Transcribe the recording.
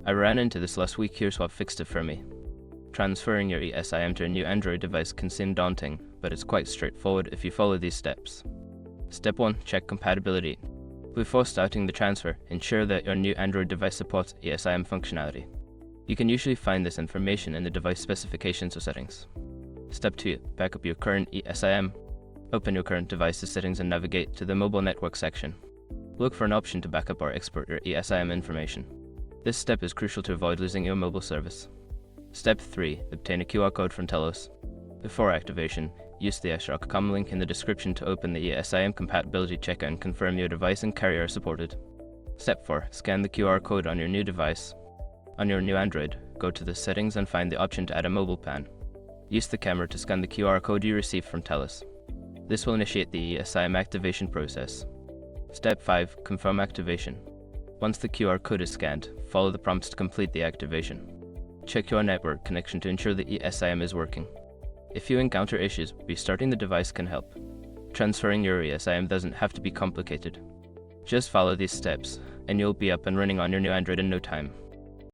I ran into this last week, here's what fixed it for me. Transferring your eSIM to a new Android device can seem daunting, but it's quite straightforward if you follow these steps. Step 1. Check compatibility. Before starting the transfer, ensure that your new Android device supports eSIM functionality. You can usually find this information in the device specifications or settings. Step 2. Back up your current eSIM. Open your current device's settings and navigate to the mobile network section. Look for an option to backup or export your eSIM information. This step is crucial to avoid losing your mobile service. Step 3. Obtain a QR code from Telus. Before activation, use the eSIM link in the description to open the eSIM compatibility checker and confirm your device and carrier are supported. Step 4. Scan the QR code on your new device. On your new Android, go to the settings and find the option to add a mobile plan. Use the camera to scan the QR code you received from Telus. This will initiate the eSIM activation process. Step 5. Confirm activation. Once the QR code is scanned, follow the prompts to complete the activation. Check your network connection to ensure the eSIM is working. If you encounter issues, restarting the device can help. Transferring your eSIM doesn't have to be complicated. Just follow these steps, and you'll be up and running on your new Android in no time.